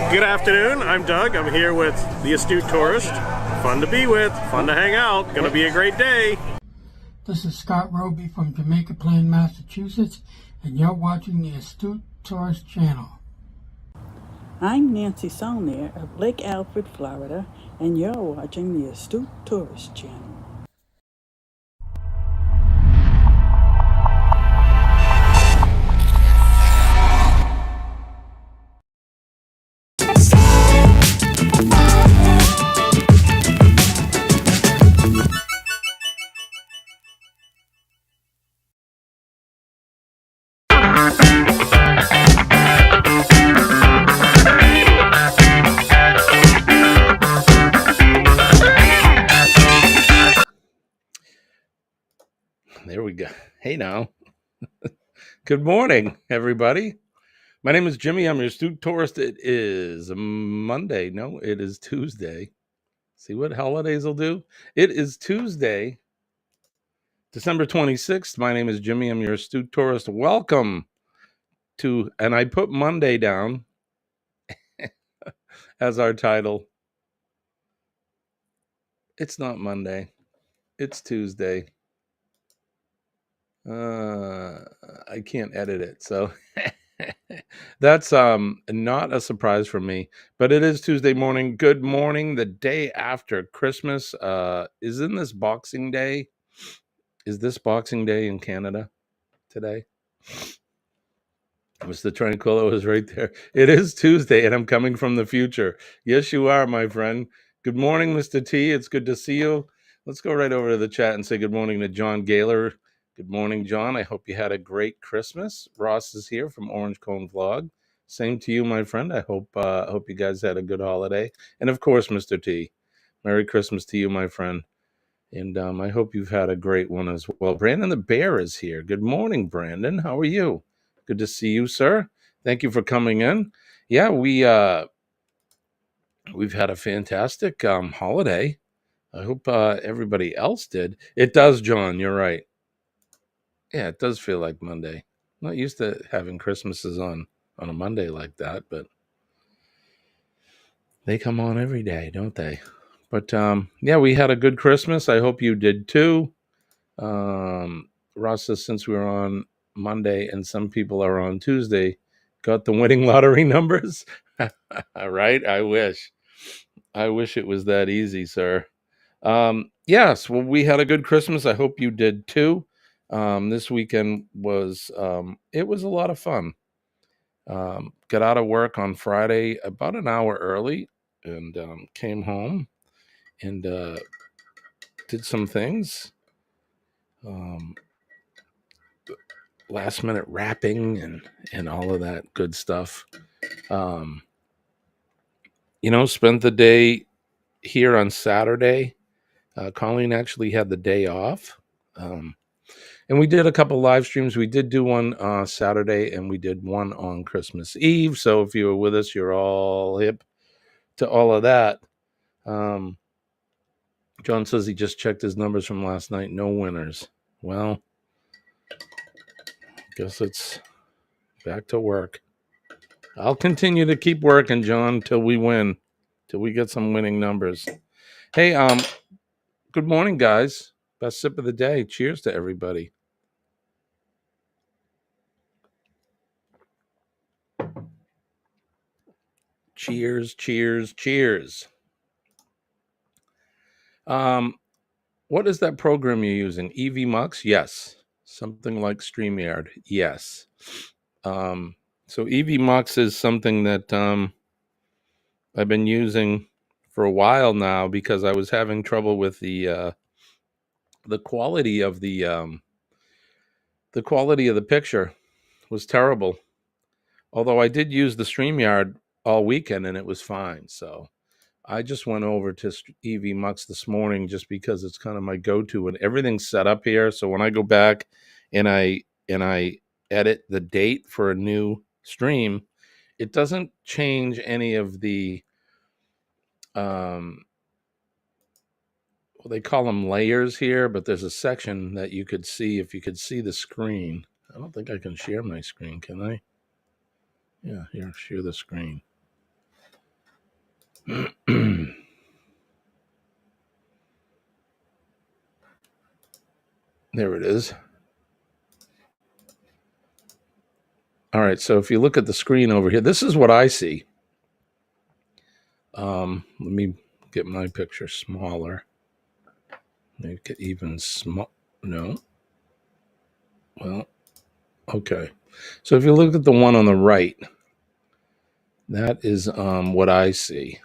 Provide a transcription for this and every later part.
Good afternoon, I'm Doug. I'm here with the Astute Tourist. Fun to be with, fun to hang out, gonna be a great day. This is Scott Roby from Jamaica Plain, Massachusetts, and you're watching the Astute Tourist channel. I'm Nancy Saulnier of Lake Alfred, Florida, and you're watching the Astute Tourist channel. There we go. Hey now. Good morning, everybody. My name is Jimmy. I'm your Astute Tourist. It is Monday. No, it is Tuesday. See what holidays will do? It is Tuesday, December 26th. My name is Jimmy. I'm your Astute Tourist. Welcome to, and I put Monday down as our title. It's not Monday. It's Tuesday. I can't edit it, so that's not a surprise for me, but it is Tuesday morning. Good morning, the day after Christmas. Isn't this Boxing Day? Is this Boxing Day in Canada today? Mr. Tranquillo is right there. It is Tuesday, and I'm coming from the future. Yes, you are, my friend. Good morning, Mr. T. It's good to see you. Let's go right over to the chat and say good morning to John Gaylor. Good morning, John. I hope you had a great Christmas. Ross is here from Orange Cone Vlog. Same to you, my friend. I hope you guys had a good holiday. And of course, Mr. T, Merry Christmas to you, my friend. And I hope you've had a great one as well. Brandon the Bear is here. Good morning, Brandon. How are you? Good to see you, sir. Thank you for coming in. Yeah, we've had a fantastic holiday. I hope everybody else did. It does, John. You're right. Yeah, it does feel like Monday. I'm not used to having Christmases on a Monday like that, but they come on every day, don't they? But yeah, we had a good Christmas. I hope you did too. Ross says since we were on Monday and some people are on Tuesday, got the winning lottery numbers. Right? I wish it was that easy, sir. Yes, well, we had a good Christmas. I hope you did too. This weekend was it was a lot of fun. Got out of work on Friday about an hour early and came home and did some things. Last minute wrapping and all of that good stuff. Spent the day here on Saturday. Colleen actually had the day off. And we did a couple live streams. We did do one Saturday and we did one on Christmas Eve. So if you were with us, you're all hip to all of that. John says he just checked his numbers from last night. No winners. Well, guess it's back to work. I'll continue to keep working, John, till we win, till we get some winning numbers. Hey, good morning, guys. Best sip of the day. Cheers to everybody. Cheers, cheers, cheers. What is that program you're using? EV Mux? Yes. Something like StreamYard? Yes. So EV Mux is something that I've been using for a while now because I was having trouble with the quality of the quality of the picture was terrible. Although I did use the StreamYard all weekend and it was fine. So I just went over to EV Mux this morning just because it's kind of my go-to and everything's set up here. So when I go back and I edit the date for a new stream, it doesn't change any of the well, they call them layers here, but there's a section that you could see if you could see the screen. I don't think I can share my screen, can I? Yeah, here, share the screen. There it is. All right, so if you look at the screen over here, this is what I see. Let me get my picture smaller. Make it even small. No. Well, okay. So if you look at the one on the right, that is what I see.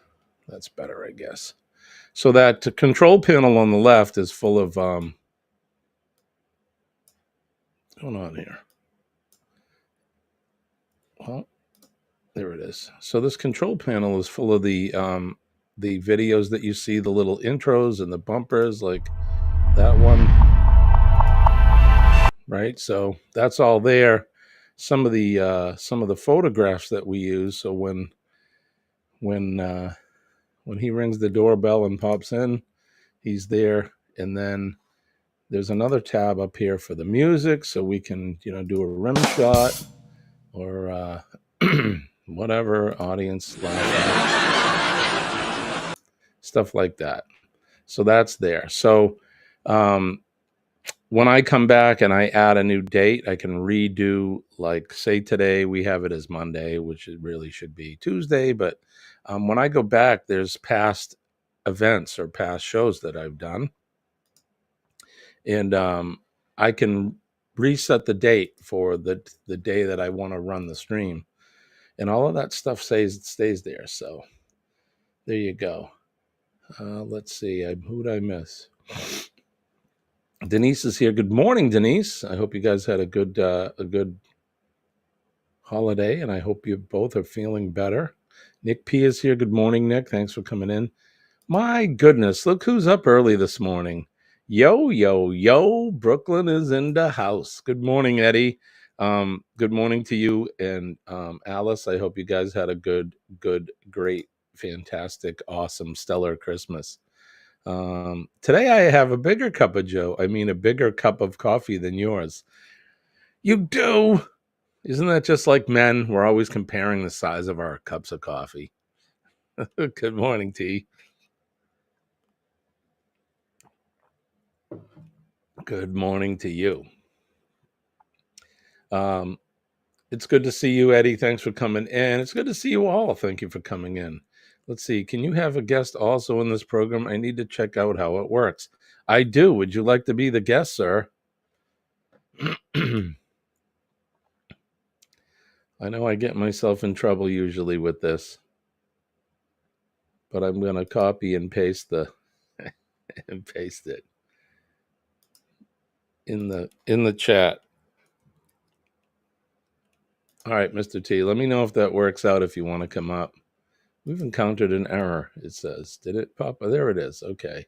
That's better, I guess. So that control panel on the left is full of what's going on here? Well, there it is. So this control panel is full of the videos that you see, the little intros and the bumpers, like that one, right? So that's all there. Some of the photographs that we use. So when he rings the doorbell and pops in, he's there. And then there's another tab up here for the music, so we can do a rim shot or whatever, audience stuff like that. So that's there. So when I come back and I add a new date, I can redo, like, say today we have it as Monday, which it really should be Tuesday. But when I go back, there's past events or past shows that I've done. And I can reset the date for the day that I want to run the stream. And all of that stuff stays there. So there you go. Let's see. Who'd I miss? Denise is here. Good morning, Denise. I hope you guys had a good holiday, and I hope you both are feeling better. Nick P is here. Good morning, Nick. Thanks for coming in. My goodness, look who's up early this morning. Yo, Brooklyn is in the house. Good morning, Eddie. Good morning to you and Alice. I hope you guys had a good, great, fantastic, awesome, stellar Christmas. Today I have a bigger cup of Joe. I mean, a bigger cup of coffee than yours. You do. Isn't that just like men? We're always comparing the size of our cups of coffee. Good morning, T. Good morning to you. It's good to see you, Eddie. Thanks for coming in. It's good to see you all. Thank you for coming in. Let's see. Can you have a guest also in this program? I need to check out how it works. I do. Would you like to be the guest, sir? I know I get myself in trouble usually with this, but I'm going to copy and paste and paste it in the chat. All right, Mr. T, let me know if that works out if you want to come up. We've encountered an error, it says. Did it pop? Oh, there it is. Okay.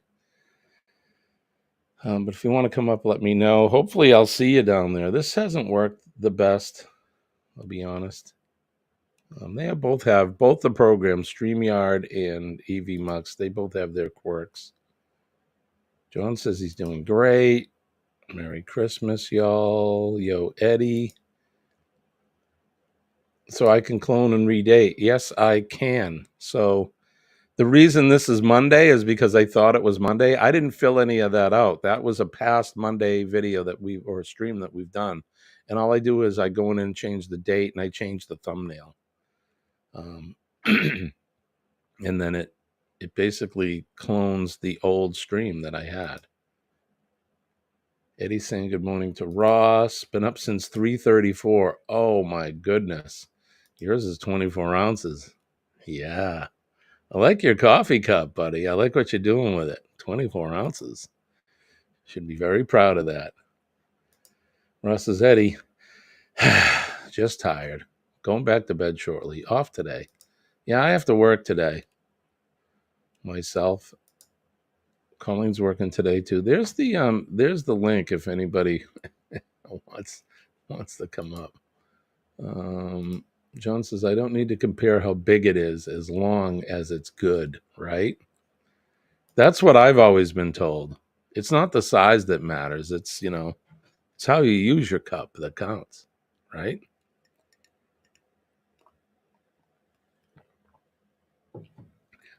But if you want to come up, let me know. Hopefully I'll see you down there. This hasn't worked the best, I'll be honest. They both the programs, StreamYard and EVMux. They both have their quirks. John says he's doing great. Merry Christmas, y'all. Yo, Eddie. So I can clone and redate. Yes, I can. So the reason this is Monday is because I thought it was Monday. I didn't fill any of that out. That was a past Monday video or a stream that we've done. And all I do is I go in and change the date and I change the thumbnail. And then it basically clones the old stream that I had. Eddie saying good morning to Ross. Been up since 3:34. Oh my goodness. Yours is 24 ounces. Yeah. I like your coffee cup, buddy. I like what you're doing with it. 24 ounces. Should be very proud of that. Ross says, Eddie, just tired. Going back to bed shortly. Off today. Yeah, I have to work today. Myself. Colleen's working today too. There's the link if anybody wants to come up. John says, I don't need to compare how big it is as long as it's good, right? That's what I've always been told. It's not the size that matters. It's, it's how you use your cup that counts, right?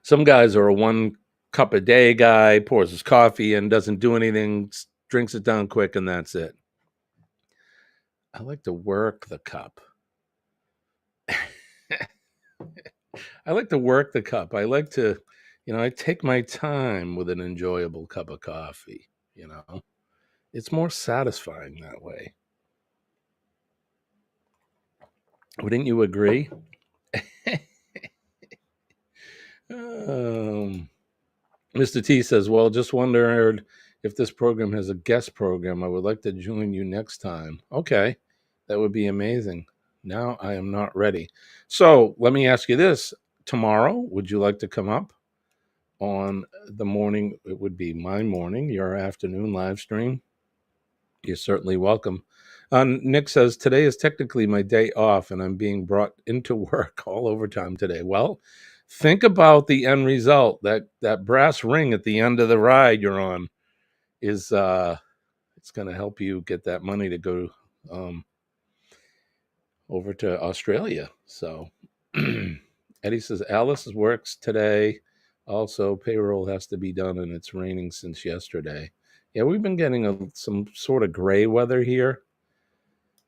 Some guys are a 1 cup a day guy, pours his coffee and doesn't do anything, drinks it down quick, and that's it. I like to work the cup. I like to work the cup. I like to, I take my time with an enjoyable cup of coffee, It's more satisfying that way. Wouldn't you agree? Mr. T says, well, just wondered if this program has a guest program. I would like to join you next time. Okay, that would be amazing. Now I am not ready. So let me ask you this. Tomorrow, would you like to come up on the morning? It would be my morning, your afternoon live stream. You're certainly welcome. Nick says, today is technically my day off and I'm being brought into work all overtime today. Well, think about the end result. That brass ring at the end of the ride you're on is it's going to help you get that money to go over to Australia. So Eddie says, Alice works today. Also, payroll has to be done and it's raining since yesterday. Yeah, we've been getting some sort of gray weather here.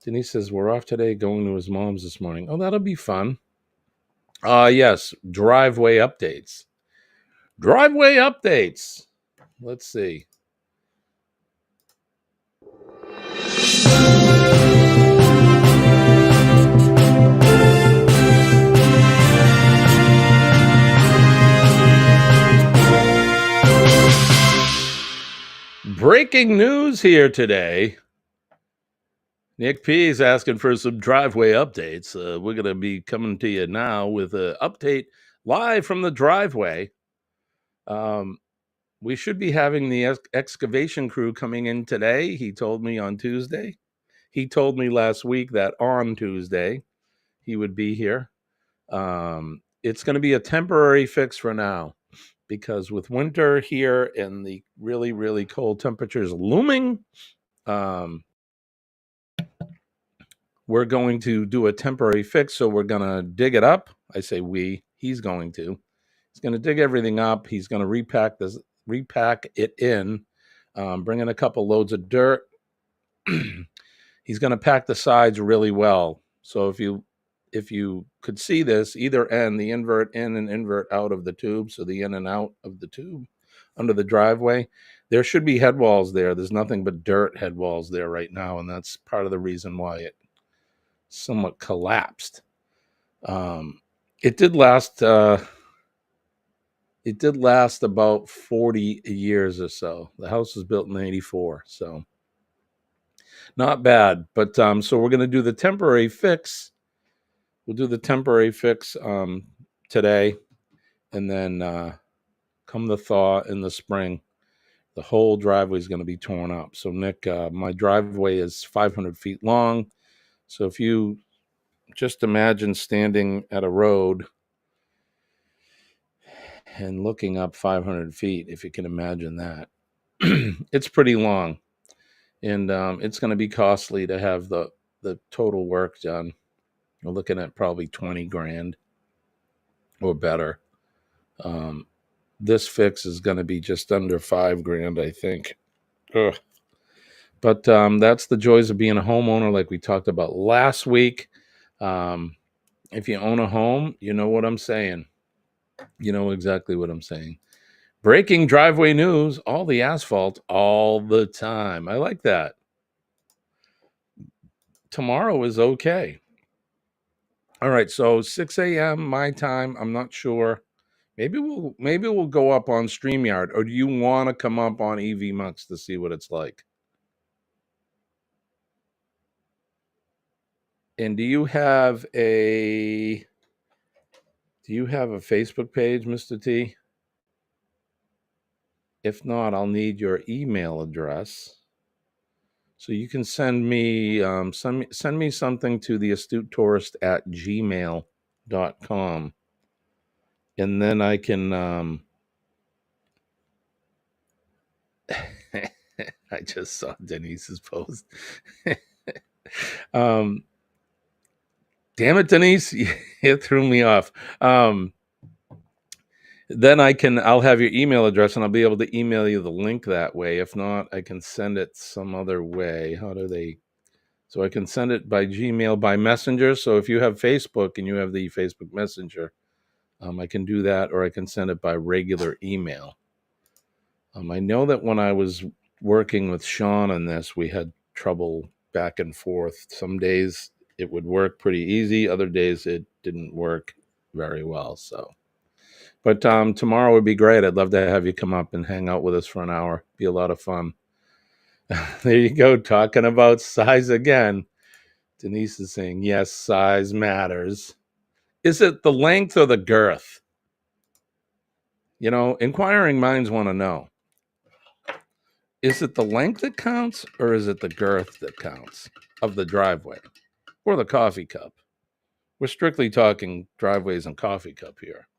Denise says, we're off today going to his mom's this morning. Oh, that'll be fun. Yes, driveway updates. Driveway updates. Let's see. Breaking news here today. Nick P is asking for some driveway updates. We're going to be coming to you now with an update live from the driveway. We should be having the excavation crew coming in today. He told me on Tuesday. He told me last week that on Tuesday he would be here. It's going to be a temporary fix for now because with winter here and the really, really cold temperatures looming, we're going to do a temporary fix. So we're going to dig it up. I say he's going to. He's going to dig everything up. He's going to repack it in, bring in a couple loads of dirt. He's going to pack the sides really well. So if you could see this, either end, the invert in and invert out of the tube, so the in and out of the tube under the driveway, there should be head walls there. There's nothing but dirt head walls there right now, and that's part of the reason why it somewhat collapsed. It did last about 40 years or so. The house was built in 84, so not bad. But so we're going to do the temporary fix. We'll do the temporary fix today, and then come the thaw in the spring, the whole driveway is going to be torn up. So Nick, my driveway is 500 feet long. So if you just imagine standing at a road and looking up 500 feet, if you can imagine that, it's pretty long. And it's going to be costly to have the total work done. We're looking at probably 20 grand or better. This fix is going to be just under 5 grand, I think. Ugh. But that's the joys of being a homeowner, like we talked about last week. If you own a home, you know what I'm saying. You know exactly what I'm saying. Breaking driveway news, all the asphalt all the time. I like that. Tomorrow is okay. All right, so 6 a.m. my time. I'm not sure. Maybe we'll go up on StreamYard, or do you want to come up on EV Mux to see what it's like? And do you have a Facebook page, Mr. T? If not, I'll need your email address. So you can send me send me something to theastutotourist@gmail.com. And then I can I just saw Denise's post. Damn it, Denise, it threw me off. Then I'll have your email address and I'll be able to email you the link that way. If not, I can send it some other way. So I can send it by Gmail, by Messenger. So if you have Facebook and you have the Facebook Messenger, I can do that, or I can send it by regular email. I know that when I was working with Sean on this, we had trouble back and forth. Some days it would work pretty easy. Other days it didn't work very well. So, but tomorrow would be great. I'd love to have you come up and hang out with us for an hour. Be a lot of fun. There you go, talking about size again. Denise is saying, yes, size matters. Is it the length or the girth? You know, inquiring minds want to know. Is it the length that counts, or is it the girth that counts of the driveway or the coffee cup? We're strictly talking driveways and coffee cup here.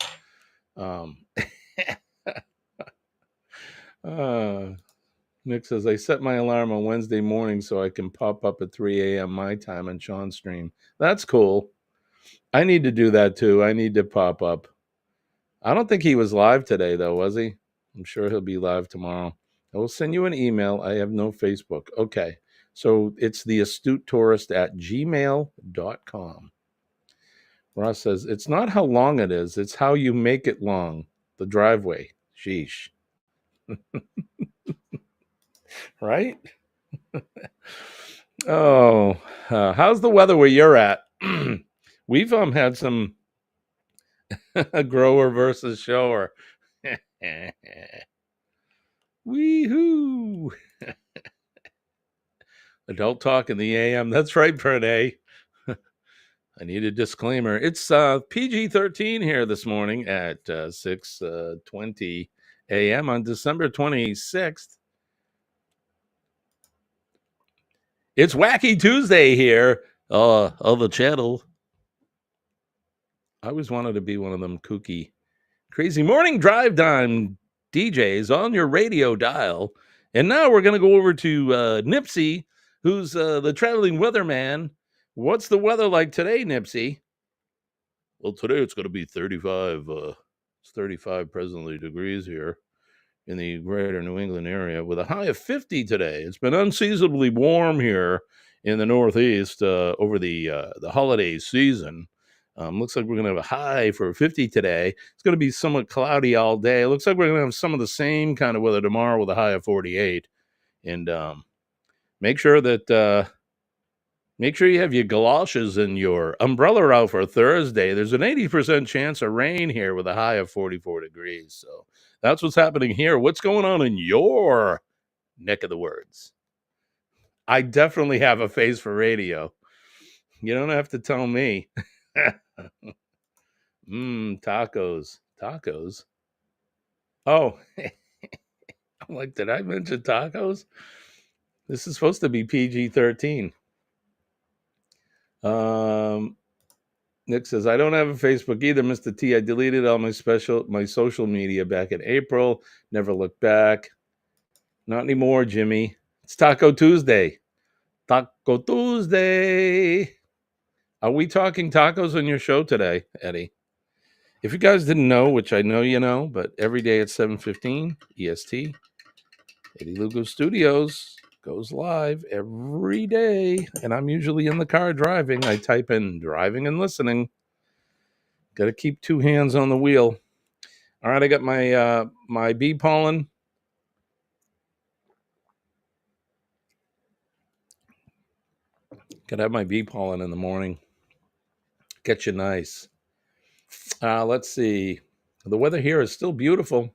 Nick says, I set my alarm on Wednesday morning so I can pop up at 3 a.m. my time on Sean's stream. That's cool. I need to do that too. I need to pop up. I don't think he was live today, though, was he? I'm sure he'll be live tomorrow. I will send you an email. I have no Facebook. Okay. So it's theastutetourist@gmail.com. Ross says, it's not how long it is, it's how you make it long. The driveway. Sheesh. Right? Oh, how's the weather where you're at? We've had some grower versus shower. Wee-hoo. Adult talk in the AM. That's right, Pernay. I need a disclaimer. It's PG-13 here this morning at 6:20 a.m. on December 26th. It's Wacky Tuesday here on the channel. I always wanted to be one of them kooky, crazy morning drive time DJs on your radio dial. And now we're going to go over to Nipsey, who's the traveling weatherman. What's the weather like today, Nipsey? Well, today it's going to be 35. It's 35 presently degrees here in the greater New England area with a high of 50 today. It's been unseasonably warm here in the Northeast over the holiday season. Looks like we're going to have a high for 50 today. It's going to be somewhat cloudy all day. It looks like we're going to have some of the same kind of weather tomorrow with a high of 48. And make sure you have your galoshes and your umbrella out for Thursday. There's an 80% chance of rain here with a high of 44 degrees. So that's what's happening here. What's going on in your neck of the woods? I definitely have a face for radio. You don't have to tell me. Tacos. Tacos? Oh, I'm like, did I mention tacos? This is supposed to be PG-13. Nick says, I don't have a Facebook either, Mr. T. I deleted all my social media back in April. Never looked back. Not anymore, Jimmy. It's Taco Tuesday. Taco Tuesday. Are we talking tacos on your show today, Eddie? If you guys didn't know, which I know you know, but every day at 7:15 EST, Eddie Lugo Studios goes live every day, and I'm usually in the car driving. I type in driving and listening. Got to keep two hands on the wheel. All right, I got my bee pollen. Got to have my bee pollen in the morning. Get you nice. Let's see. The weather here is still beautiful.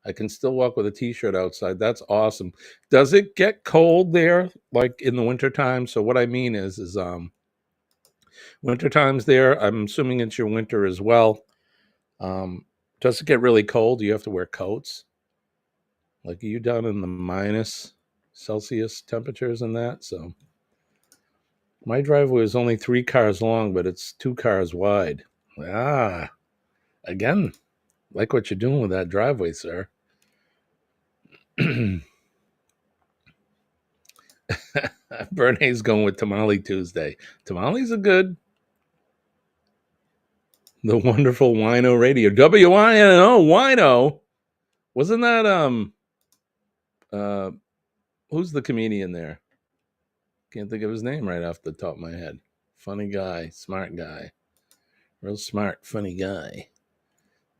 I can still walk with a t-shirt outside. That's awesome. Does it get cold there, like in the wintertime? So what I mean is winter times there, I'm assuming it's your winter as well. Does it get really cold? Do you have to wear coats? Like, are you down in the minus Celsius temperatures and that? So my driveway is only 3 cars long, but it's 2 cars wide. Again, like what you're doing with that driveway, sir. Bernie's going with Tamale Tuesday. Tamales are good. The wonderful Wino Radio. WINO, Wino. Wasn't that who's the comedian there? Can't think of his name right off the top of my head. Funny guy, smart guy. Real smart, funny guy.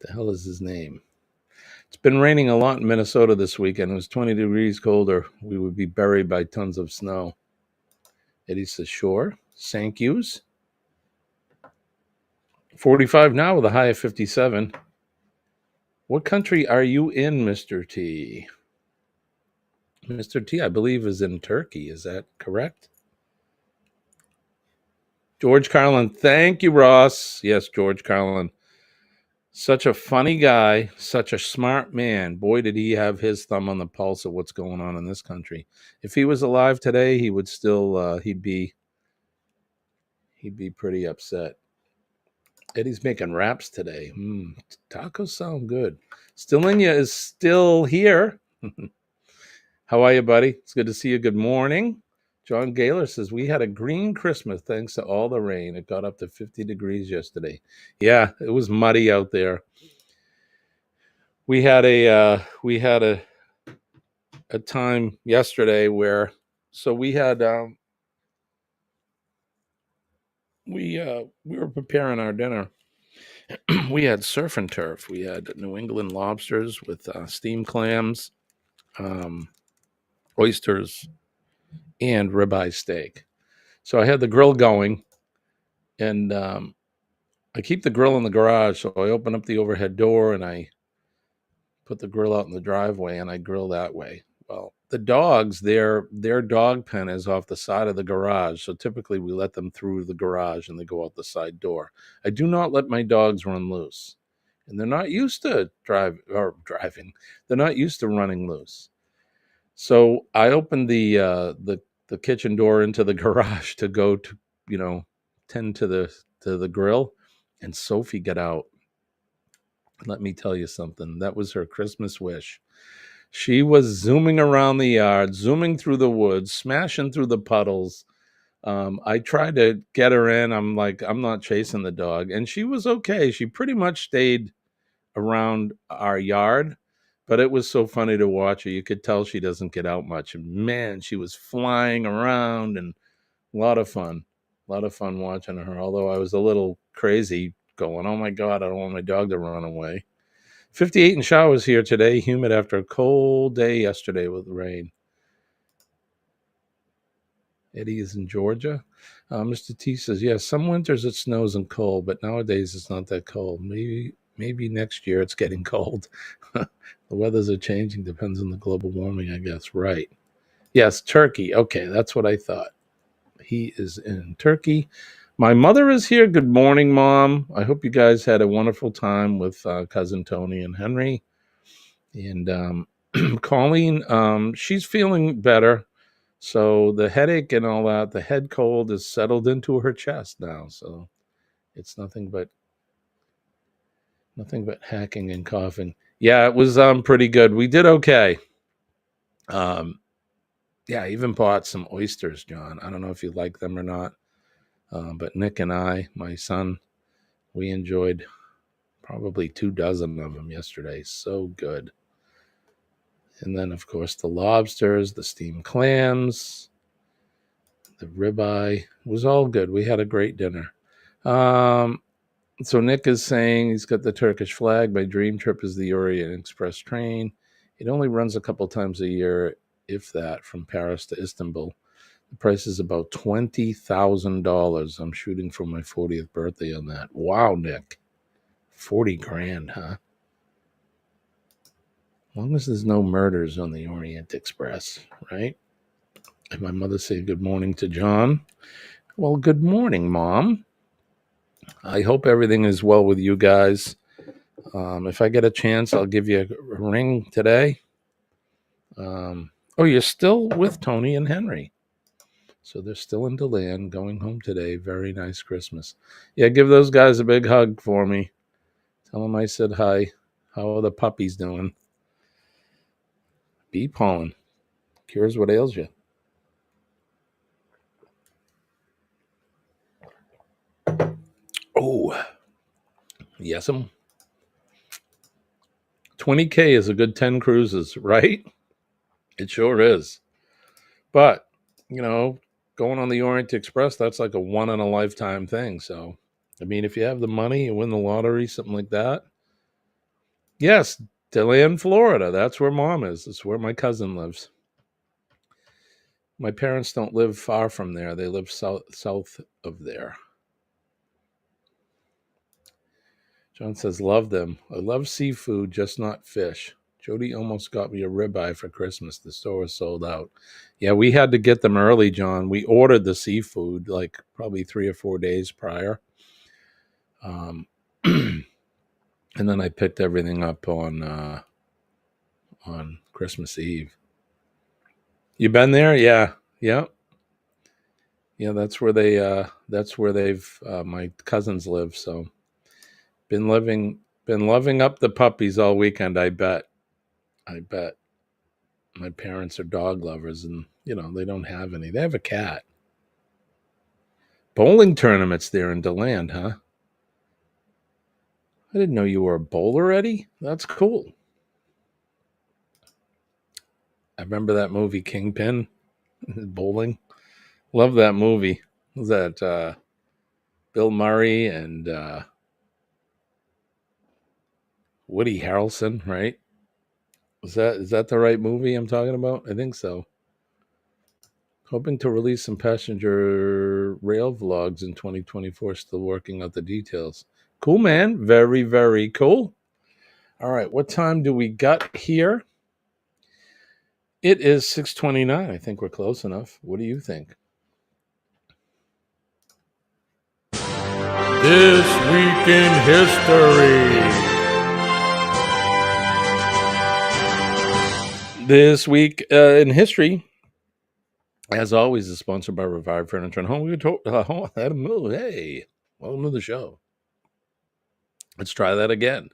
The hell is his name? It's been raining a lot in Minnesota this weekend. It was 20 degrees colder. We would be buried by tons of snow. Eddie says, sure. Thank yous. 45 now with a high of 57. What country are you in, Mr. T? Mr. T, I believe, is in Turkey. Is that correct? George Carlin. Thank you, Ross. Yes, George Carlin. Such a funny guy, such a smart man. Boy, did he have his thumb on the pulse of what's going on in this country. If he was alive today, he would still, he'd be pretty upset. Eddie's making wraps today. Tacos sound good. Stillinia is still here. How are you, buddy? It's good to see you. Good morning. John Gaylor says, we had a green Christmas thanks to all the rain. It got up to 50 degrees yesterday. Yeah, it was muddy out there. We had a time yesterday where, so we had we were preparing our dinner. We had surf and turf. We had New England lobsters with steamed clams, oysters, and ribeye steak. So I had the grill going, and I keep the grill in the garage. So I open up the overhead door and I put the grill out in the driveway and I grill that way. Well, the dogs, their dog pen is off the side of the garage. So typically we let them through the garage and they go out the side door. I do not let my dogs run loose. And they're not used to driving. They're not used to running loose. So I opened the kitchen door into the garage to go to, tend to the grill, and Sophie got out. Let me tell you something. That was her Christmas wish. She was zooming around the yard, zooming through the woods, smashing through the puddles. I tried to get her in. I'm like, I'm not chasing the dog. And she was okay. She pretty much stayed around our yard, but it was so funny to watch her. You could tell she doesn't get out much. And man, she was flying around, and a lot of fun watching her. Although I was a little crazy going, oh my God, I don't want my dog to run away. 58 in showers here today, humid after a cold day yesterday with rain. Eddie is in Georgia. Mr. T says, yes, some winters it snows and cold, but nowadays it's not that cold. Maybe next year it's getting cold. The weathers are changing, depends on the global warming, I guess. Right. Yes, Turkey. Okay, that's what I thought. He is in Turkey. My mother is here. Good morning, Mom. I hope you guys had a wonderful time with cousin Tony and Henry. And Colleen, she's feeling better. So the headache and all that, the head cold is settled into her chest now. So it's nothing but hacking and coughing. Yeah, it was pretty good. We did okay. Yeah, I even bought some oysters, John. I don't know if you like them or not. But Nick and I, my son, we enjoyed probably 24 of them yesterday. So good. And then, of course, the lobsters, the steamed clams, the ribeye. It was all good. We had a great dinner. So Nick is saying he's got the Turkish flag. My dream trip is the Orient Express train. It only runs a couple times a year, if that, from Paris to Istanbul. The price is about $20,000. I'm shooting for my 40th birthday on that. Wow, Nick. 40 grand, huh? As long as there's no murders on the Orient Express, right? And my mother said good morning to John. Well, good morning, Mom. I hope everything is well with you guys. If I get a chance, I'll give you a ring today. Oh, you're still with Tony and Henry. So they're still in DeLand, going home today. Very nice Christmas. Yeah, give those guys a big hug for me. Tell them I said hi. How are the puppies doing? Bee pollen cures what ails you. Oh, Yes'm. 20K is a good 10 cruises, right? It sure is. But, going on the Orient Express, that's like a one in a lifetime thing. So, I mean, if you have the money, you win the lottery, something like that. Yes, DeLand, Florida. That's where Mom is. That's where my cousin lives. My parents don't live far from there. They live south of there. John says, love them. I love seafood, just not fish. Jody almost got me a ribeye for Christmas. The store was sold out. Yeah, we had to get them early, John. We ordered the seafood like probably 3 or 4 days prior. And then I picked everything up on Christmas Eve. You been there? Yeah. Yeah, that's where they've my cousins live. So been loving up the puppies all weekend. I bet my parents are dog lovers, and they don't have any. They have a cat. Bowling tournaments there in DeLand, huh? I didn't know you were a bowler, Eddie. That's cool. I remember that movie Kingpin, bowling. Love that movie. Was that Bill Murray and Woody Harrelson, right? Is that the right movie I'm talking about? I think so. Hoping to release some passenger rail vlogs in 2024. Still working out the details. Cool, man. Very, very cool. All right. What time do we got here? It is 6:29. I think we're close enough. What do you think? This Week in History. This Week in History, as always, is sponsored by Revive Furniture and Home. Hey, welcome to the show. Let's try that again.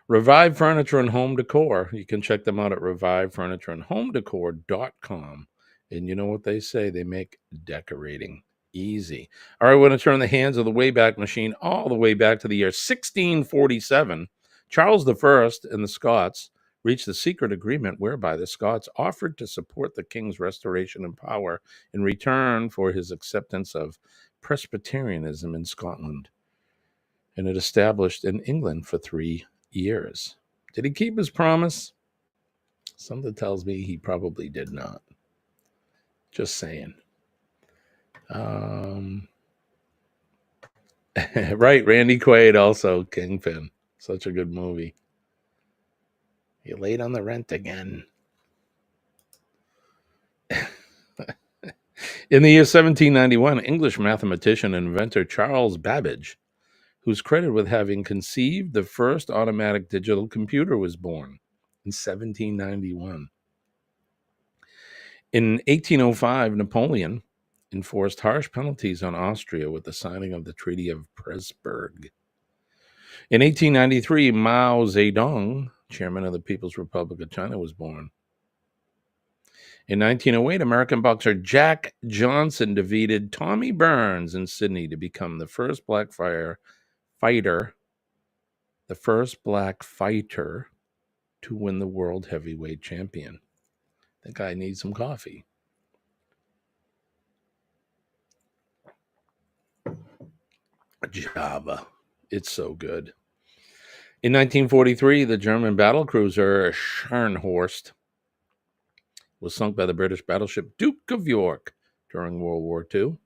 Revive Furniture and Home Decor. You can check them out at revivefurnitureandhomedecor.com. And you know what they say? They make decorating easy. All right, we're going to turn the hands of the Wayback Machine all the way back to the year 1647. Charles I and the Scots reached the secret agreement whereby the Scots offered to support the king's restoration in power in return for his acceptance of Presbyterianism in Scotland. And it established in England for 3 years. Did he keep his promise? Something tells me he probably did not. Just saying. Right, Randy Quaid also, Kingpin. Such a good movie. You late on the rent again. In the year 1791, English mathematician and inventor Charles Babbage, who's credited with having conceived the first automatic digital computer, was born in 1791. In 1805, Napoleon enforced harsh penalties on Austria with the signing of the Treaty of Pressburg. In 1893, Mao Zedong, chairman of the People's Republic of China, was born. In 1908, American boxer Jack Johnson defeated Tommy Burns in Sydney to become the first black fighter to win the world heavyweight champion. I think I need some coffee. Java. It's so good. In 1943, the German battlecruiser Scharnhorst was sunk by the British battleship Duke of York during World War II.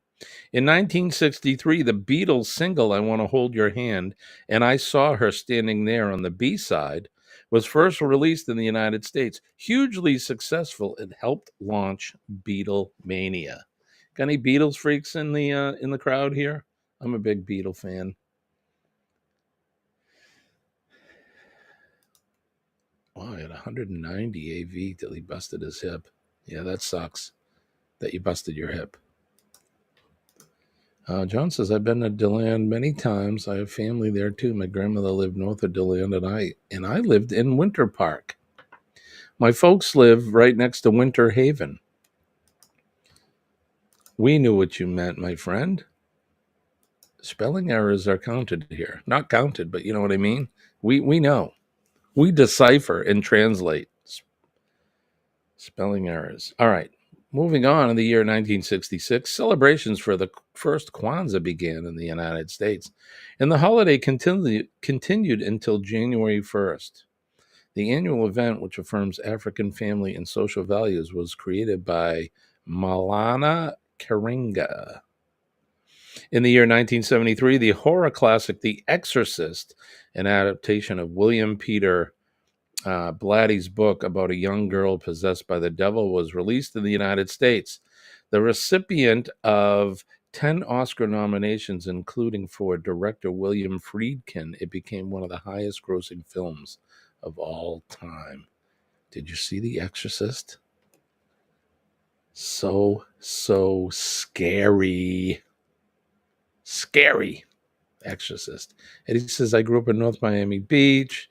In 1963, the Beatles single I Want to Hold Your Hand, and I Saw Her Standing There on the B-side, was first released in the United States. Hugely successful, it helped launch Beatlemania. Got any Beatles freaks in the crowd here? I'm a big Beatle fan. Wow, he had 190 AV till he busted his hip. Yeah, that sucks that you busted your hip. John says, I've been to DeLand many times. I have family there too. My grandmother lived north of DeLand, and I lived in Winter Park. My folks live right next to Winter Haven. We knew what you meant, my friend. Spelling errors are counted here. Not counted, but you know what I mean? We know. We decipher and translate spelling errors. All right. Moving on, in the year 1966, celebrations for the first Kwanzaa began in the United States, and the holiday continued until January 1st. The annual event, which affirms African family and social values, was created by Malana Karinga. In the year 1973, the horror classic The Exorcist, an adaptation of William Peter Blatty's book about a young girl possessed by the devil, was released in the United States. The recipient of 10 Oscar nominations, including for director William Friedkin, it became one of the highest grossing films of all time. Did you see The Exorcist? So scary. Scary. Exorcist. Eddie says, I grew up in North Miami Beach.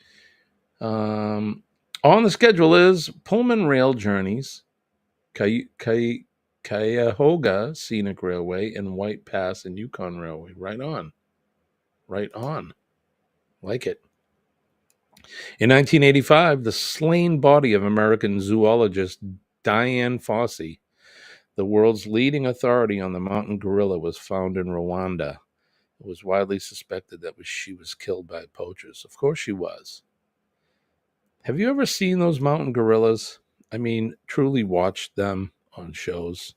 On the schedule is Pullman Rail Journeys, Cuyahoga Scenic Railway, and White Pass and Yukon Railway. Right on. Right on. Like it. In 1985, the slain body of American zoologist Dian Fossey, the world's leading authority on the mountain gorilla, was found in Rwanda. It was widely suspected that she was killed by poachers. Of course she was. Have you ever seen those mountain gorillas? I mean, truly watched them on shows.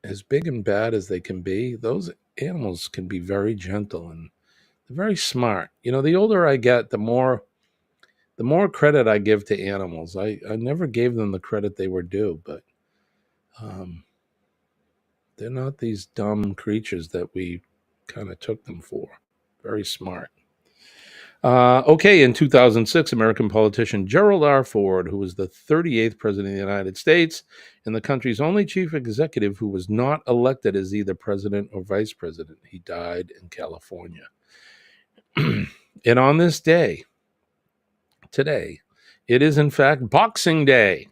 As big and bad as they can be, those animals can be very gentle and they're very smart. You know, the older I get, the more credit I give to animals. I never gave them the credit they were due, but they're not these dumb creatures that we kind of took them for. Very smart. Okay, in 2006, American politician Gerald R. Ford, who was the 38th president of the United States and the country's only chief executive who was not elected as either president or vice president, he died in California. And on this day, today, it is in fact Boxing Day.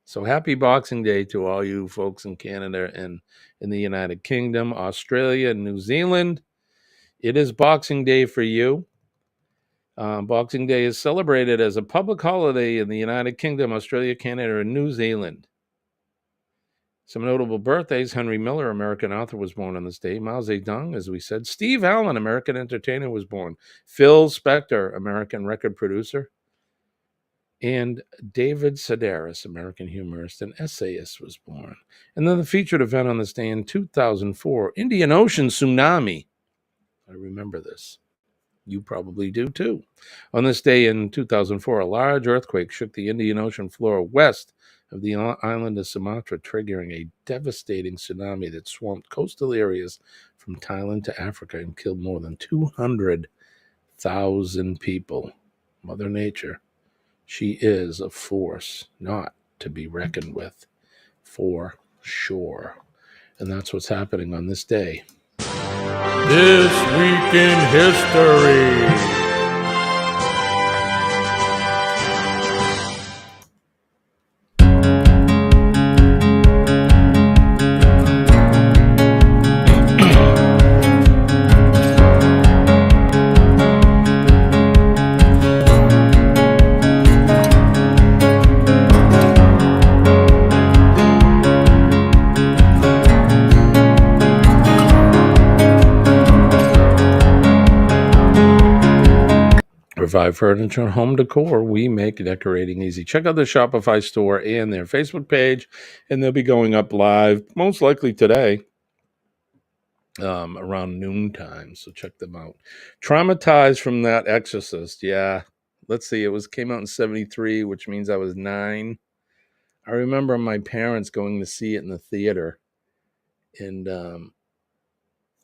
So happy Boxing Day to all you folks in Canada and in the United Kingdom, Australia, and New Zealand. It is Boxing Day for you. Boxing Day is celebrated as a public holiday in the United Kingdom, Australia, Canada, and New Zealand. Some notable birthdays: Henry Miller, American author, was born on this day. Mao Zedong, as we said. Steve Allen, American entertainer, was born. Phil Spector, American record producer. And David Sedaris, American humorist and essayist, was born. And then the featured event on this day in 2004, Indian Ocean tsunami. I remember this. You probably do too. On this day in 2004, a large earthquake shook the Indian Ocean floor west of the island of Sumatra, triggering a devastating tsunami that swamped coastal areas from Thailand to Africa and killed more than 200,000 people. Mother Nature, she is a force not to be reckoned with, for sure. And that's what's happening on this day. This Week in History. Revive Furniture and Home Decor. We make decorating easy. Check out the Shopify store and their Facebook page, and they'll be going up live, most likely today, around noontime. So check them out. Traumatized from that Exorcist. Yeah. Let's see. It came out in 1973, which means I was 9. I remember my parents going to see it in the theater. And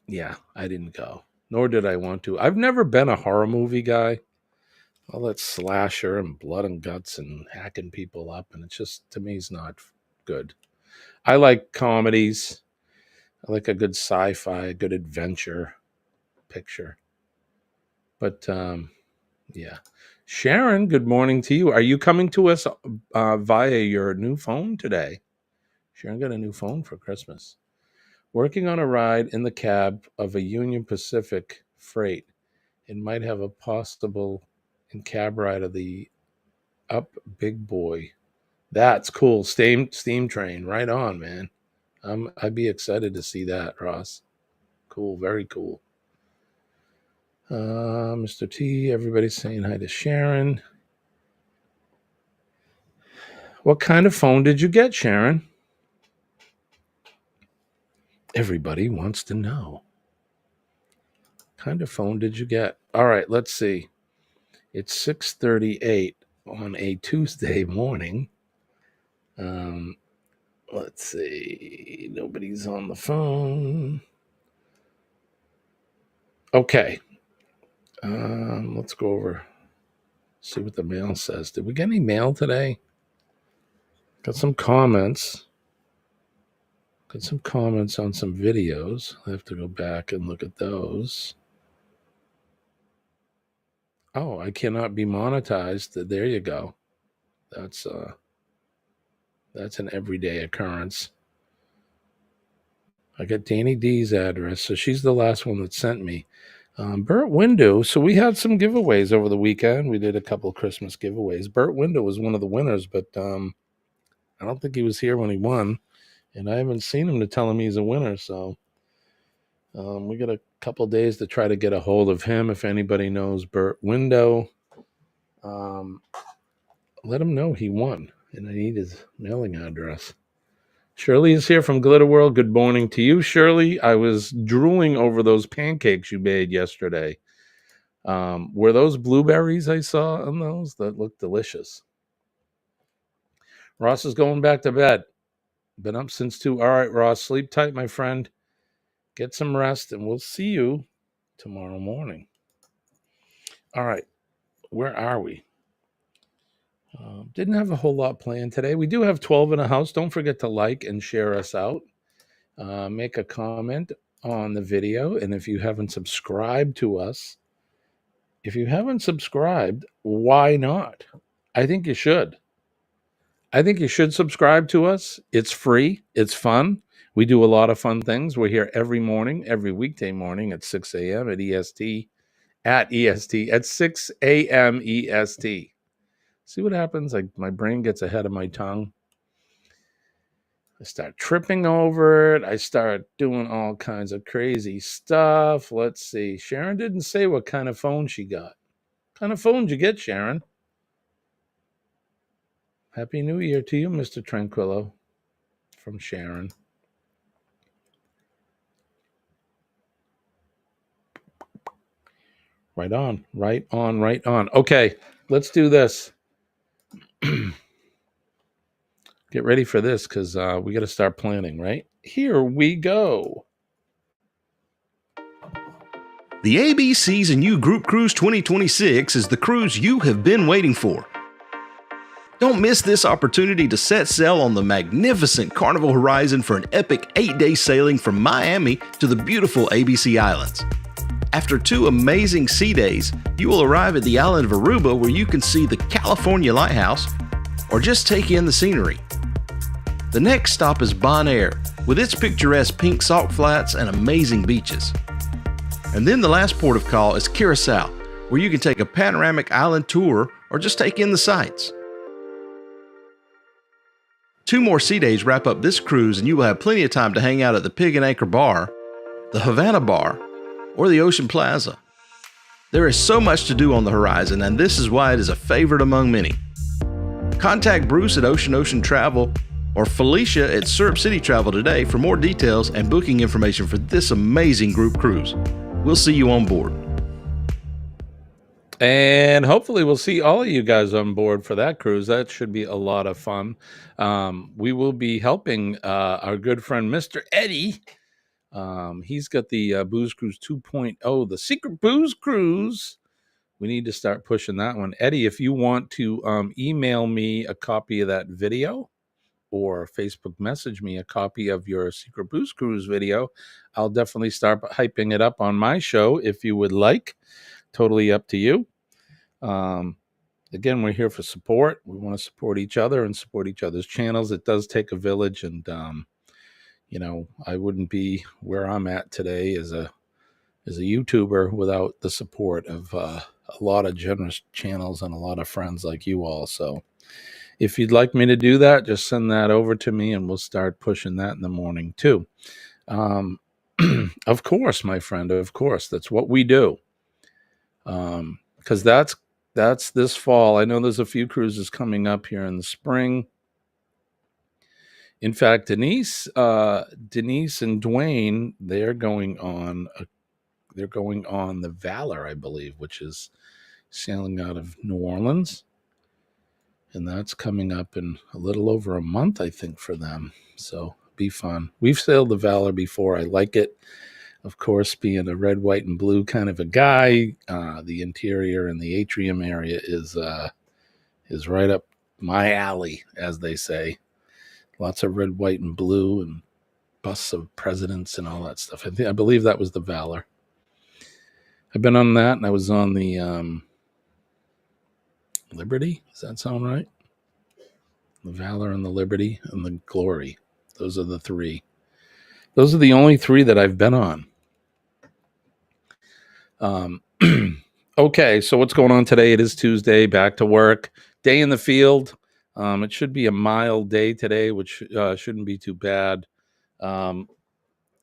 yeah, I didn't go. Nor did I want to. I've never been a horror movie guy. All that slasher and blood and guts and hacking people up. And it's just, to me, it's not good. I like comedies. I like a good sci-fi, a good adventure picture. But, yeah. Sharon, good morning to you. Are you coming to us via your new phone today? Sharon got a new phone for Christmas. Working on a ride in the cab of a Union Pacific freight. It might have a possible in cab ride of the Up Big Boy. That's cool. Steam train. Right on, man. I'd be excited to see that, Ross. Cool. Very cool. Mr. T, everybody's saying hi to Sharon. What kind of phone did you get, Sharon? Everybody wants to know. What kind of phone did you get? All right, let's see. It's 6:38 on a Tuesday morning. Let's see. Nobody's on the phone. Okay. Let's go over. See what the mail says. Did we get any mail today? Got some comments. Got some comments on some videos. I have to go back and look at those. Oh, I cannot be monetized. There you go. That's an everyday occurrence. I got Danny D's address, so she's the last one that sent me. Burt Window. So we had some giveaways over the weekend. We did a couple of Christmas giveaways. Burt Window was one of the winners, but I don't think he was here when he won, and I haven't seen him to tell him he's a winner. So we got a couple of days to try to get a hold of him. If anybody knows Burt Window, let him know he won, and I need his mailing address. Shirley is here from Glitter World. Good morning to you, Shirley. I was drooling over those pancakes you made yesterday. Were those blueberries I saw on those? That looked delicious. Ross is going back to bed. Been up since 2. All right, Ross, sleep tight, my friend. Get some rest, and we'll see you tomorrow morning. All right, where are we? Didn't have a whole lot planned today. We do have 12 in the house. Don't forget to like and share us out. Make a comment on the video. And if you haven't subscribed to us, why not? I think you should. I think you should subscribe to us. It's free. It's fun. We do a lot of fun things. We're here every morning, every weekday morning at 6 a.m. at 6 a.m. EST. See what happens? My brain gets ahead of my tongue. I start tripping over it. I start doing all kinds of crazy stuff. Let's see. Sharon didn't say what kind of phone she got. What kind of phone did you get, Sharon? Happy New Year to you, Mr. Tranquillo, from Sharon. Right on, right on, right on. Okay, let's do this. Get ready for this because we got to start planning, right? Here we go. The ABC's and You Group Cruise 2026 is the cruise you have been waiting for. Don't miss this opportunity to set sail on the magnificent Carnival Horizon for an epic 8-day sailing from Miami to the beautiful ABC Islands. After 2 amazing sea days, you will arrive at the island of Aruba where you can see the California Lighthouse or just take in the scenery. The next stop is Bonaire, with its picturesque pink salt flats and amazing beaches. And then the last port of call is Curacao, where you can take a panoramic island tour or just take in the sights. 2 more sea days wrap up this cruise and you will have plenty of time to hang out at the Pig and Anchor Bar, the Havana Bar, or the Ocean Plaza. There is so much to do on the horizon, and this is why it is a favorite among many. Contact Bruce at Ocean Travel or Felicia at Syrup City Travel today for more details and booking information for this amazing group cruise. We'll see you on board. And hopefully we'll see all of you guys on board for that cruise. That should be a lot of fun. We will be helping our good friend, Mr. Eddie. He's got the Booze Cruise 2.0, the Secret Booze Cruise. We need to start pushing that one. Eddie, if you want to email me a copy of that video or Facebook message me a copy of your Secret Booze Cruise video, I'll definitely start hyping it up on my show if you would like. Totally up to you. Again, we're here for support. We want to support each other and support each other's channels. It does take a village, and I wouldn't be where I'm at today as a YouTuber without the support of a lot of generous channels and a lot of friends like you all. So if you'd like me to do that, just send that over to me and we'll start pushing that in the morning too. Of course, my friend, of course, that's what we do. Because that's this fall. I know there's a few cruises coming up here in the spring. In fact, Denise and Dwayne, they're going on the Valor, I believe, which is sailing out of New Orleans. And that's coming up in a little over a month, I think, for them. So be fun. We've sailed the Valor before. I like it. Of course, being a red, white, and blue kind of a guy, the interior and the atrium area is right up my alley, as they say. Lots of red, white, and blue, and busts of presidents and all that stuff. I believe that was the Valor. I've been on that, and I was on the Liberty. Does that sound right? The Valor and the Liberty and the Glory. Those are the three. Those are the only three that I've been on. Okay, so what's going on today? It is Tuesday, back to work. Day in the field. It should be a mild day today, which shouldn't be too bad.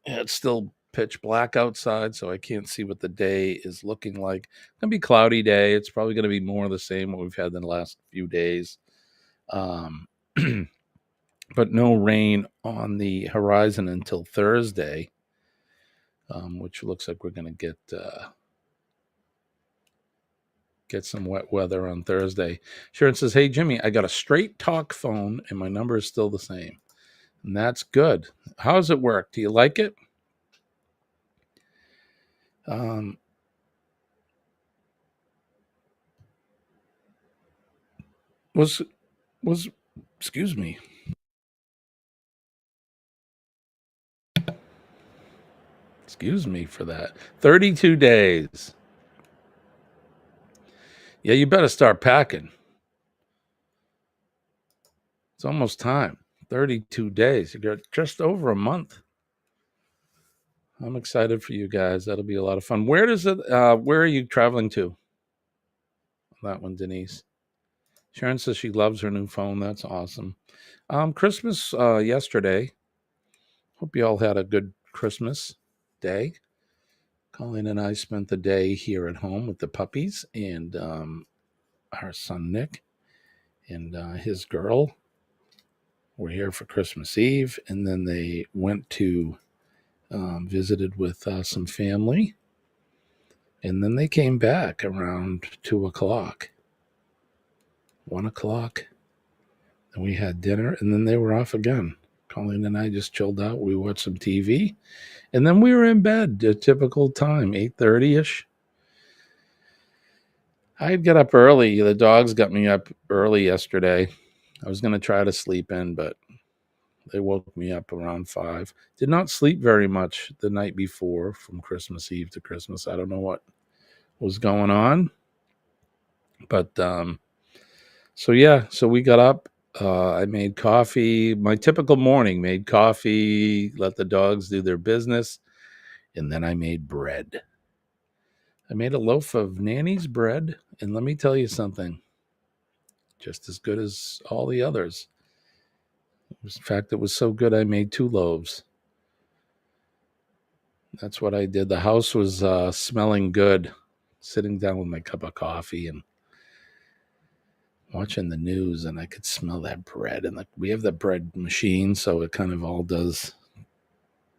It's still pitch black outside, so I can't see what the day is looking like. It's going to be a cloudy day. It's probably going to be more of the same what we've had in the last few days. But no rain on the horizon until Thursday, which looks like we're going to get some wet weather on Thursday. Sharon says, hey, Jimmy, I got a straight talk phone and my number is still the same. And that's good. How does it work? Do you like it? Excuse me. Excuse me for that. 32 days. Yeah, you better start packing. It's almost time. 32 days. You got just over a month. I'm excited for you guys. That'll be a lot of fun. Where are you traveling to? That one, Denise. Sharon says she loves her new phone. That's awesome. Christmas yesterday. Hope you all had a good Christmas day. Colleen and I spent the day here at home with the puppies and our son Nick and his girl were here for Christmas Eve, and then they went to visited with some family, and then they came back around 2 o'clock, 1 o'clock, and we had dinner, and then they were off again. Colleen and I just chilled out. We watched some TV, and then we were in bed, a typical time, 8:30-ish. I'd get up early. The dogs got me up early yesterday. I was going to try to sleep in, but they woke me up around 5. Did not sleep very much the night before from Christmas Eve to Christmas. I don't know what was going on. But, so we got up. I made coffee, my typical morning, made coffee, let the dogs do their business. And then I made bread. I made a loaf of Nanny's bread. And let me tell you something, just as good as all the others. In fact, it was so good I made 2 loaves. That's what I did. The house was smelling good, sitting down with my cup of coffee and watching the news, and I could smell that bread. And we have the bread machine, so it kind of all does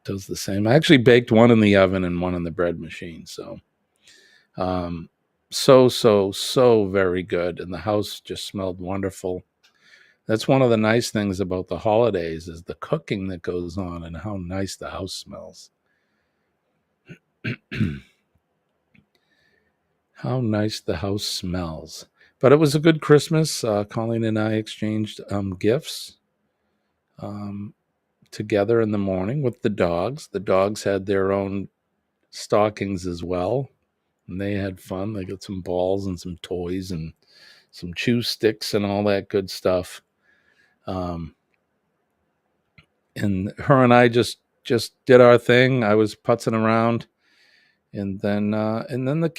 the same. I actually baked one in the oven and one in the bread machine. So, so very good. And the house just smelled wonderful. That's one of the nice things about the holidays is the cooking that goes on and how nice the house smells. How nice the house smells. But it was a good Christmas. Colleen and I exchanged gifts together in the morning with the dogs. The dogs had their own stockings as well, and they had fun. They got some balls and some toys and some chew sticks and all that good stuff. and her and I just did our thing. I was putzing around, and then the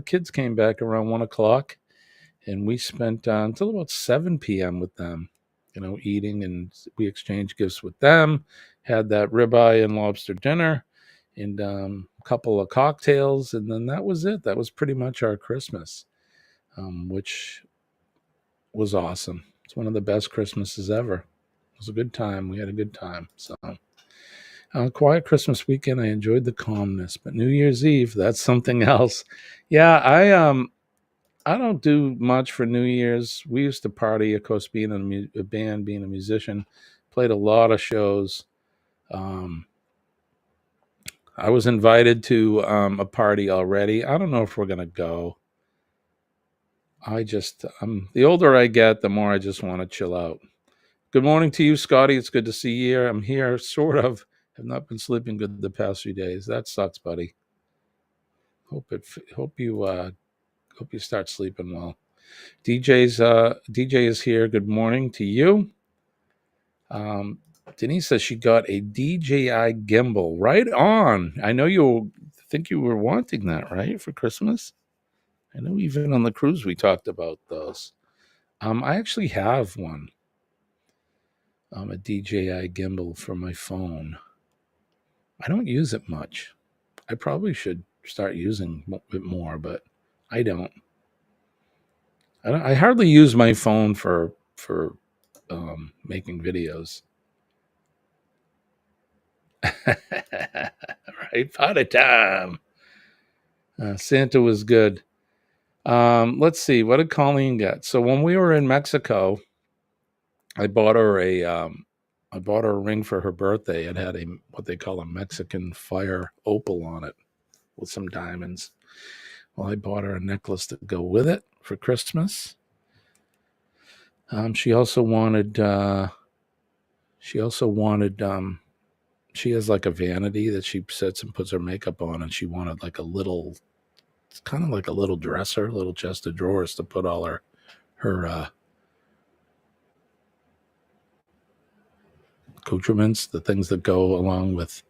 kids came back around 1:00, and we spent until about 7 p.m. with them, eating, and we exchanged gifts with them. Had that ribeye and lobster dinner, and a couple of cocktails, and then that was it. That was pretty much our Christmas, which was awesome. It's one of the best Christmases ever. It was a good time. We had a good time. So, quiet Christmas weekend. I enjoyed the calmness, but New Year's Eve, that's something else. Yeah, I don't do much for New Year's. We used to party, of course, being in a band, being a musician, played a lot of shows. I was invited to a party already. I don't know if we're going to go. The older I get, the more I just want to chill out. Good morning to you, Scotty. It's good to see you here. I'm here, sort of. Have not been sleeping good the past few days. That sucks, buddy. Hope you start sleeping well. DJ is here. Good morning to you. Denise says she got a DJI gimbal. Right on. I know you think you were wanting that, right, for Christmas? I know even on the cruise we talked about those. I actually have one. A DJI gimbal for my phone. I don't use it much. I probably should start using it more, but I don't. I hardly use my phone for making videos. Right, party time. Santa was good. Let's see, what did Colleen get? So when we were in Mexico, I bought her a ring for her birthday. It had what they call a Mexican fire opal on it with some diamonds. Well, I bought her a necklace to go with it for Christmas. She also wanted she has like a vanity that she sits and puts her makeup on, and she wanted like it's kind of like a little dresser, a little chest of drawers to put all her accoutrements, the things that go along with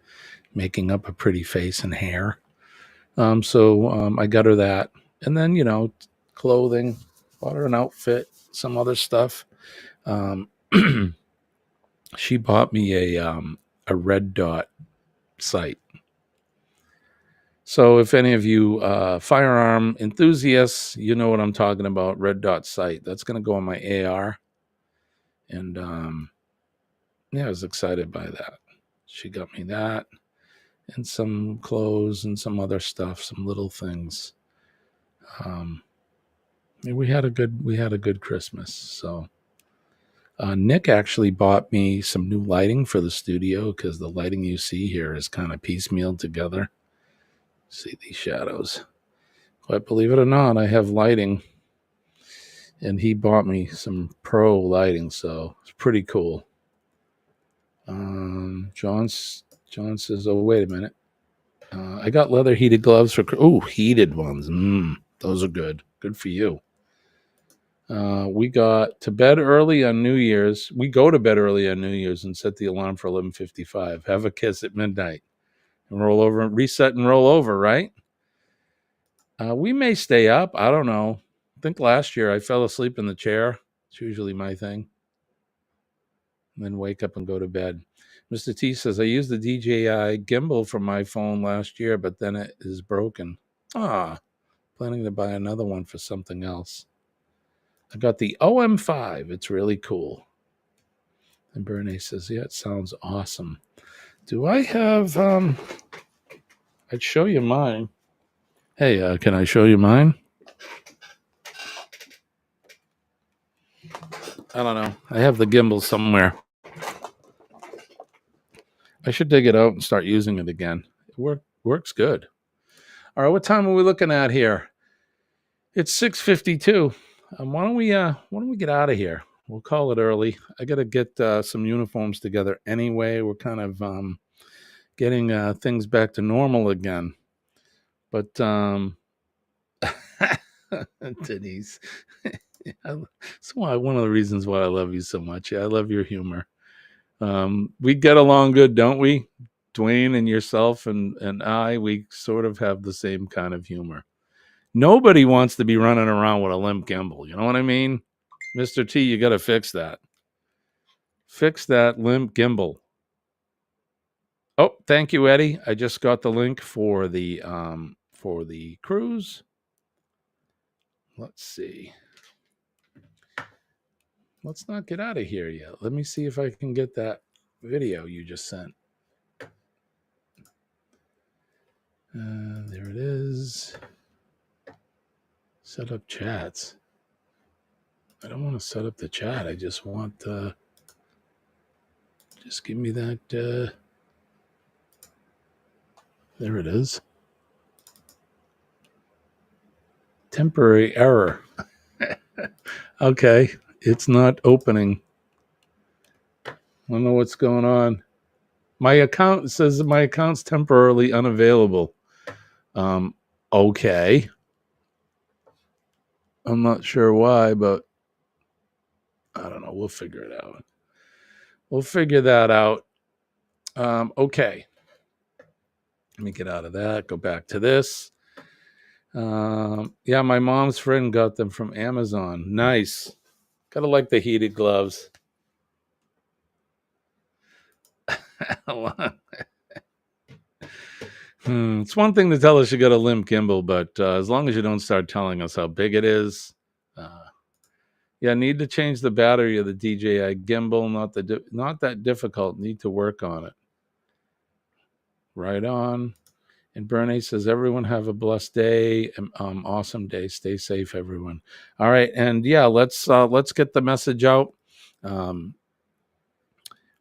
making up a pretty face and hair. So I got her that. And then, clothing, bought her an outfit, some other stuff. She bought me a red dot sight. So if any of you firearm enthusiasts, you know what I'm talking about, red dot sight. That's going to go on my AR. And I was excited by that. She got me that and some clothes and some other stuff, some little things. We had a good Christmas. So Nick actually bought me some new lighting for the studio because the lighting you see here is kind of piecemealed together. See these shadows. But believe it or not, I have lighting. And he bought me some pro lighting, so it's pretty cool. John says, oh, wait a minute. I got leather heated gloves for... Oh, heated ones. Those are good. Good for you. We got to bed early on New Year's. We go to bed early on New Year's and set the alarm for 11:55. Have a kiss at midnight. And roll over and reset and roll over, right? We may stay up. I don't know. I think last year I fell asleep in the chair. It's usually my thing. And then wake up and go to bed. Mr. T says, I used the DJI gimbal from my phone last year, but then it is broken. Planning to buy another one for something else. I got the OM5. It's really cool. And Bernie says, yeah, it sounds awesome. Do I have... I'd show you mine. Hey, can I show you mine? I don't know. I have the gimbal somewhere. I should dig it out and start using it again. It works good. All right, what time are we looking at here? It's 6:52. Why don't we get out of here? We'll call it early. I got to get some uniforms together anyway. We're kind of getting things back to normal again. But Denise, that's one of the reasons why I love you so much. Yeah, I love your humor. We get along good, don't we? Dwayne and yourself and I, we sort of have the same kind of humor. Nobody wants to be running around with a limp gimbal. You know what I mean? Mr. T, you got to fix that. Fix that limp gimbal. Oh, thank you, Eddie. I just got the link for the cruise. Let's see. Let's not get out of here yet. Let me see if I can get that video you just sent. There it is. Set up chats. I don't want to set up the chat. I just want just give me that. There it is. Temporary error. Okay, it's not opening. I don't know what's going on. My account says my account's temporarily unavailable. Okay. I'm not sure why, but I don't know. We'll figure it out. We'll figure that out. Okay. Let me get out of that. Go back to this. Yeah, my mom's friend got them from Amazon. Nice. Gotta like the heated gloves. It's one thing to tell us you got a limp gimbal, but as long as you don't start telling us how big it is. Yeah, need to change the battery of the DJI gimbal. Not that difficult. Need to work on it. Right on. And Bernie says, everyone have a blessed day. Awesome day. Stay safe, everyone. All right. And yeah, let's get the message out. We're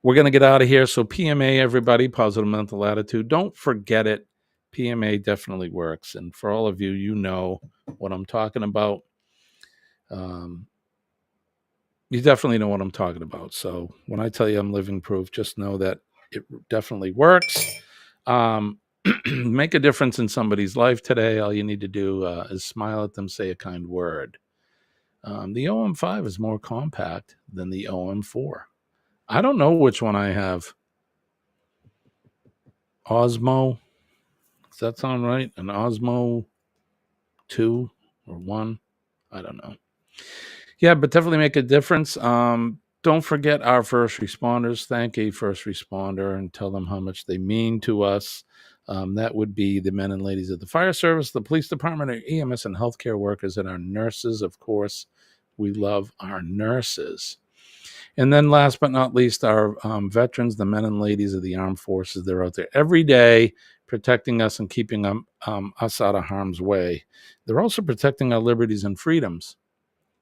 going to get out of here. So PMA, everybody, positive mental attitude. Don't forget it. PMA definitely works. And for all of you, you know what I'm talking about. You definitely know what I'm talking about. So when I tell you I'm living proof, just know that it definitely works. Make a difference in somebody's life today. All you need to do is smile at them, say a kind word. The OM5 is more compact than the OM4. I don't know which one I have. Osmo. Does that sound right? An Osmo 2 or 1? I don't know. Yeah, but definitely make a difference. Don't forget our first responders. Thank a first responder and tell them how much they mean to us. That would be the men and ladies of the fire service, the police department, our EMS and healthcare workers, and our nurses. Of course, we love our nurses. And then last but not least, our veterans, the men and ladies of the armed forces. They're out there every day protecting us and keeping us out of harm's way. They're also protecting our liberties and freedoms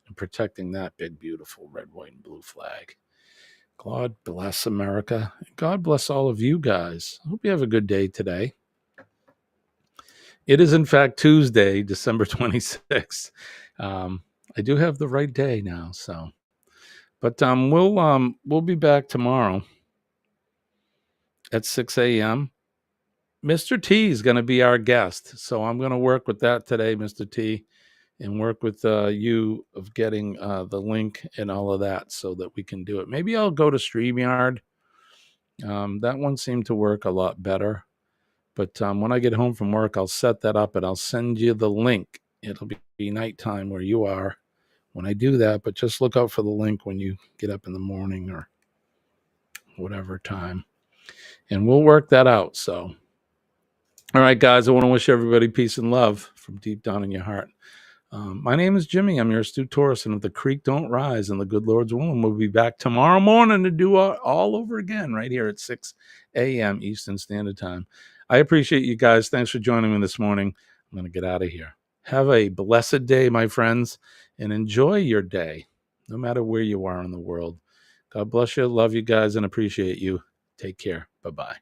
and protecting that big, beautiful red, white, and blue flag. God bless America. God bless all of you guys. I hope you have a good day today. It is, in fact, Tuesday, December 26th. I do have the right day now, so. But we'll be back tomorrow at 6 a.m. Mr. T is going to be our guest, so I'm going to work with that today, Mr. T, and work with you of getting the link and all of that so that we can do it. Maybe I'll go to StreamYard. That one seemed to work a lot better. But when I get home from work, I'll set that up and I'll send you the link. It'll be nighttime where you are when I do that, but just look out for the link when you get up in the morning or whatever time. And we'll work that out. So, all right, guys, I want to wish everybody peace and love from deep down in your heart. My name is Jimmy. I'm your astute tourist, and if the creek don't rise and the good Lord's willing, we'll be back tomorrow morning to do all over again right here at 6 a.m. Eastern Standard Time. I appreciate you guys. Thanks for joining me this morning. I'm going to get out of here. Have a blessed day, my friends, and enjoy your day, no matter where you are in the world. God bless you. Love you guys and appreciate you. Take care. Bye-bye.